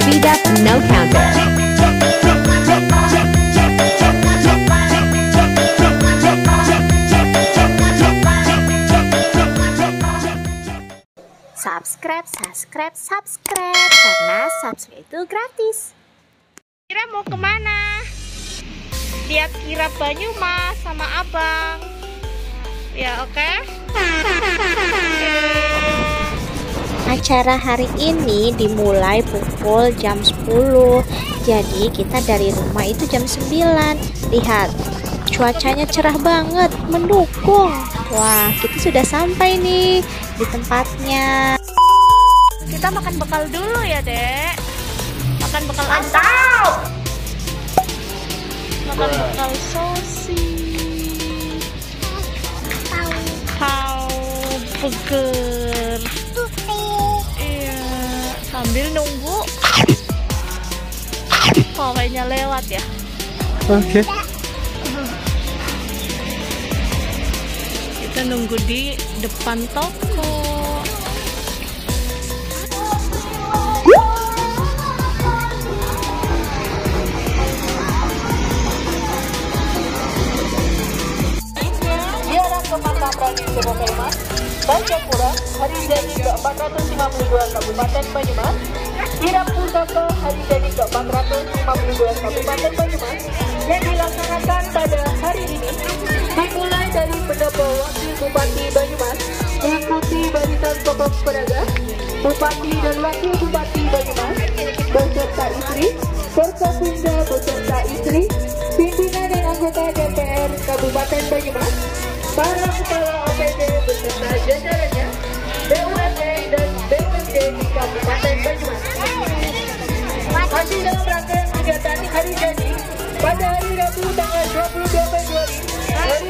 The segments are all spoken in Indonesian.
Speed up, no counter. Subscribe karena subscribe itu gratis. Kira mau kemana? Lihat Kira Banyumas sama abang. Ya oke. Acara hari ini dimulai pukul jam 10. Jadi kita dari rumah itu jam 9. Lihat, cuacanya cerah banget, mendukung. Wah, kita sudah sampai nih di tempatnya. Kita makan bekal dulu ya, Dek. Makan bekal mantap. Makan bekal sosis. Tahu burger. Iya, sambil nunggu. Kayaknya lewat ya. Oke. Kita nunggu di depan toko. Bajapura, hari jadi ke-452 Kabupaten Banyumas. Kirap Pusaka, hari jadi ke-452 Kabupaten Banyumas yang dilaksanakan pada hari ini dimulai dari pendopo Wakil Bupati Banyumas mengikuti barisan pokok peraga Bupati dan Wakil Bupati Banyumas beserta istri, Forkopimda beserta istri, pimpinan dan anggota DPR Kabupaten Banyumas, para kepala OPD beserta jajarannya, BUMD dan BUMD di Kabupaten Banyumas. Masih dalam rangkaian kegiatan hari jadi pada hari Rabu tanggal 22 Februari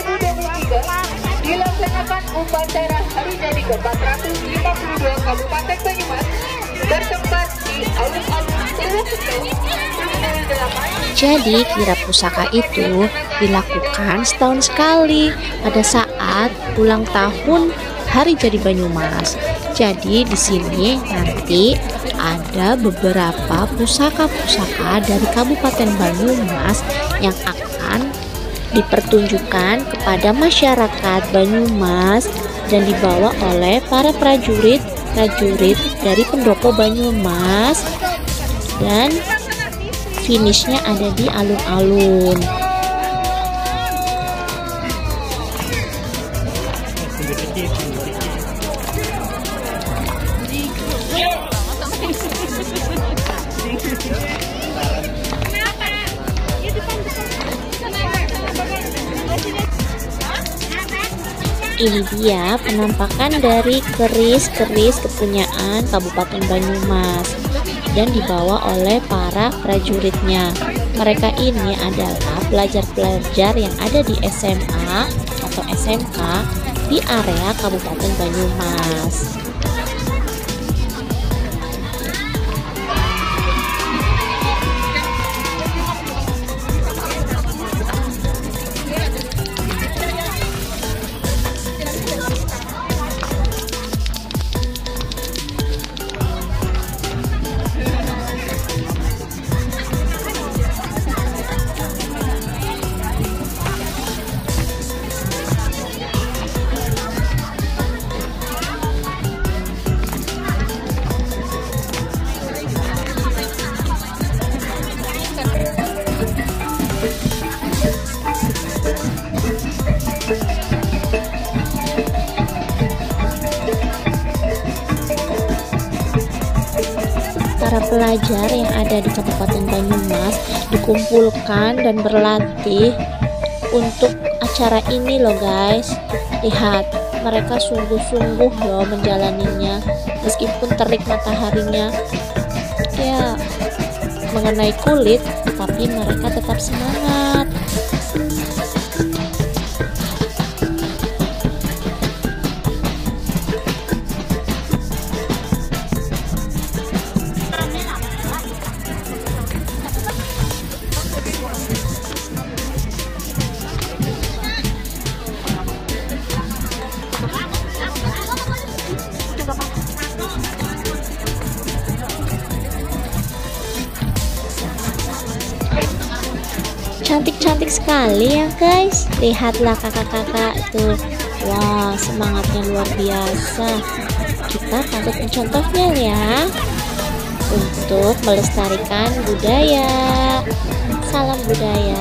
2023 dilaksanakan upacara hari jadi ke-452 Kabupaten Banyumas bertempat di alun-alun Sirasuto. Jadi kirap pusaka itu dilakukan setahun sekali pada saat ulang tahun Hari Jadi Banyumas. Jadi di sini nanti ada beberapa pusaka-pusaka dari Kabupaten Banyumas yang akan dipertunjukkan kepada masyarakat Banyumas dan dibawa oleh para prajurit dari pendopo Banyumas, dan finishnya ada di alun-alun. Ini dia penampakan dari keris-keris kepunyaan Kabupaten Banyumas dan dibawa oleh para prajuritnya. Mereka ini adalah pelajar-pelajar yang ada di SMA atau SMK di area Kabupaten Banyumas. Para pelajar yang ada di Kabupaten Banyumas dikumpulkan dan berlatih untuk acara ini loh guys. Lihat, mereka sungguh-sungguh loh menjalaninya meskipun terik mataharinya ya mengenai kulit, tapi mereka tetap semangat. Cantik-cantik sekali ya guys. Lihatlah kakak-kakak tuh. Wah, semangatnya luar biasa. Kita patut mencontohnya ya, untuk melestarikan budaya. Salam budaya.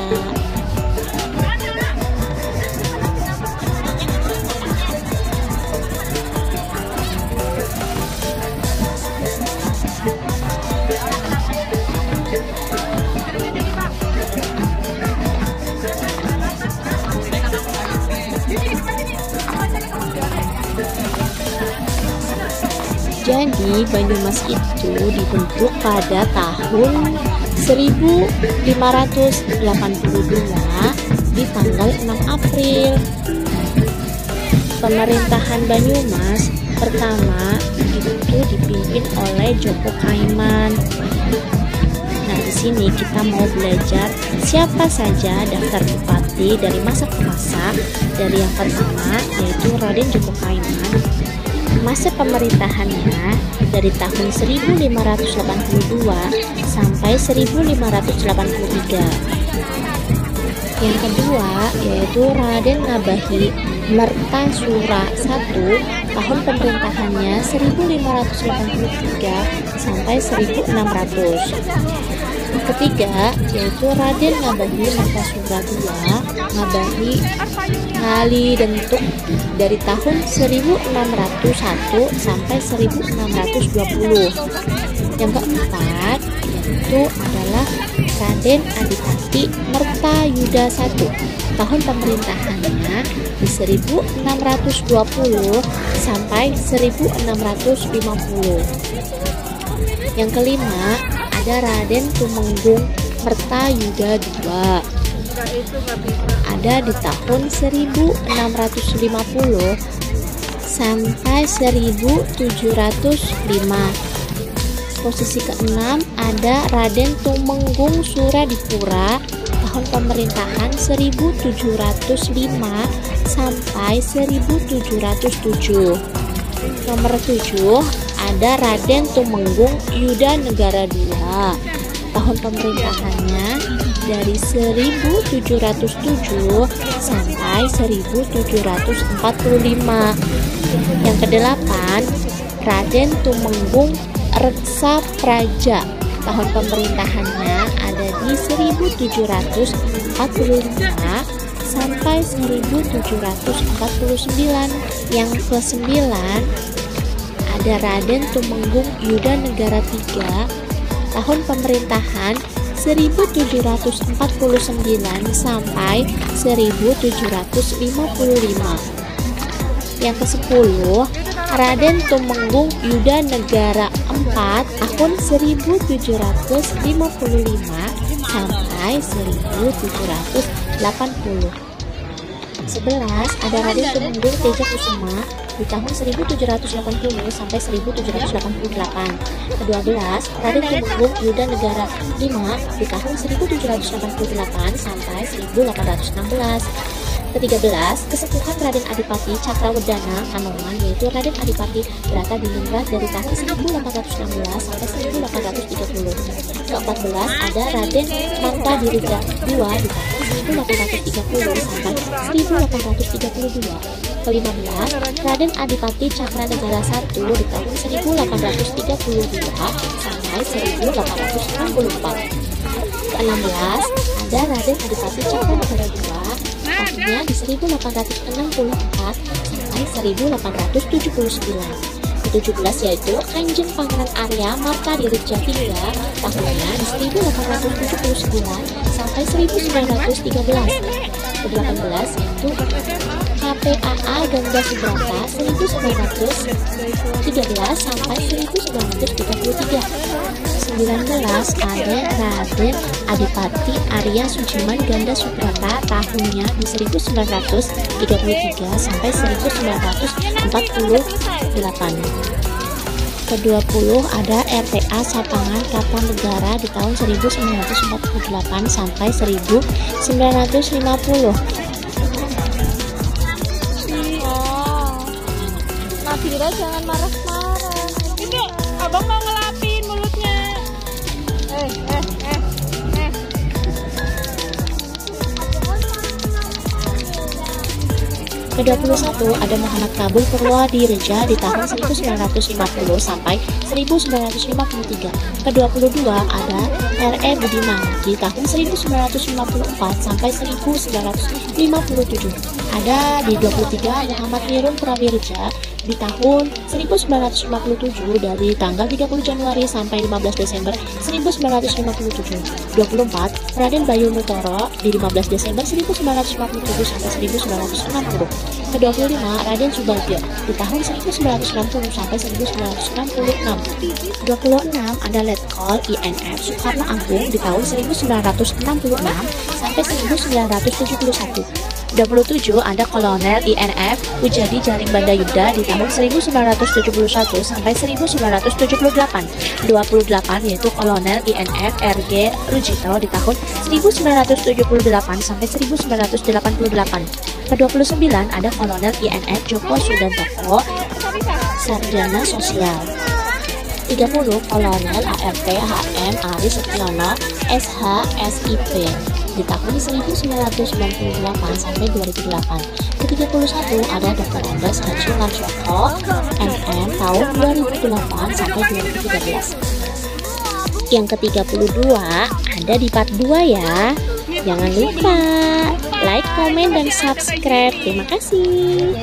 Jadi Banyumas itu dibentuk pada tahun 1582 di tanggal 6 April. Pemerintahan Banyumas pertama itu dipimpin oleh Joko Kaiman. Nah, di sini kita mau belajar siapa saja daftar bupati dari masa ke masa. Dari yang pertama yaitu Raden Joko Kaiman. Masa pemerintahannya dari tahun 1582 sampai 1583. Yang kedua yaitu Raden Ngabahi Mertasura I, tahun pemerintahannya 1583 sampai 1600. Yang ketiga yaitu Raden Ngabahi Mertasura II Ngabahi Ngalidentuk dari tahun 1601 sampai 1620. Yang keempat yaitu adalah Raden Adipati Mertayuda I, tahun pemerintahannya di 1620 sampai 1650. Yang kelima ada Raden Tumenggung Mertayuda II, ada di tahun 1650 sampai 1705. Posisi keenam ada Raden Tumenggung Suradipura, tahun pemerintahan 1705 sampai 1707. Nomor 7 ada Raden Tumenggung Yuda Negara II, tahun pemerintahannya dari 1707 sampai 1745. Yang kedelapan Raden Tumenggung Reksa Praja, tahun pemerintahannya ada di 1745 sampai 1749. Yang ke-9 ada Raden Tumenggung Yuda Negara III, tahun pemerintahan 1749 sampai 1755. Yang ke-10 Raden Tumenggung Yuda Negara IV, tahun 1755 sampai 1780. 11 ada Raden Tumenggung Teja Kusuma di tahun 1780 sampai 1788. Ke-12 Raden Tumenggung Yuda Negara V di tahun 1788 sampai 1816. Ke-13 kesepuhan Raden Adipati Cakrawedana Kanoman yaitu Raden Adipati Brata Diningrat dari tahun 1816 sampai 1830. Ke-14 ada Raden Mantadirija II di tahun 1830 sampai 1832. Ke-15 Raden Adipati Cakranegara I di tahun 1832 sampai 1864. Ke-16 ada Raden Adipati Cakranegara II tahunnya di 1864 sampai 1879. Ke-17 yaitu Kanjeng Pangeran Arya Martadirija III tahunnya di 1879 sampai 1913. Ke-18 yaitu KPAA Ganda Subrata 1913 sampai 1933. 19 ada Raden Adipati Arya Sujiman Ganda Subrata tahunnya di 1933 sampai 1948. Ke-20 ada RTA Sapangan Kartanegara di tahun 1948 sampai 1950. Nabila jangan marah-marah. Ini abang mau ngelapin mulutnya. Ke-21 ada Muhammad Kabul Purwadireja di tahun 1950 sampai 1953. Ke-22 ada R.E. Budiman di tahun 1954 sampai 1957. Ada di 23 Muhammad Nirun Prawireja di tahun 1957 dari tanggal 30 Januari sampai 15 Desember 1957. 24 Raden Bayu Nutoro di 15 Desember 1957 sampai 1960. Ke-25 Raden Subagio di tahun 1960 sampai 1966. 26 ada Letkol INF Soekarno Agung di tahun 1966 sampai 1971. 27 ada Kolonel INF Ujadi Jaring Banda Yuda di tahun 1971 sampai 1978. 28 yaitu Kolonel INF RG Rujito di tahun 1978 sampai 1988. Ke-29 ada Kolonel INF Joko Sudantoko Sarjana Sosial. 30 Kolonel ART HM Ari Setiono SH SIP di tahun 1998 sampai 2008. Ke-31 ada Dr. Andes Haji Marjoko MM tahun 2008 sampai 2013. Yang ke-32 ada di part 2 ya. Jangan lupa like, komen, dan subscribe. Terima kasih.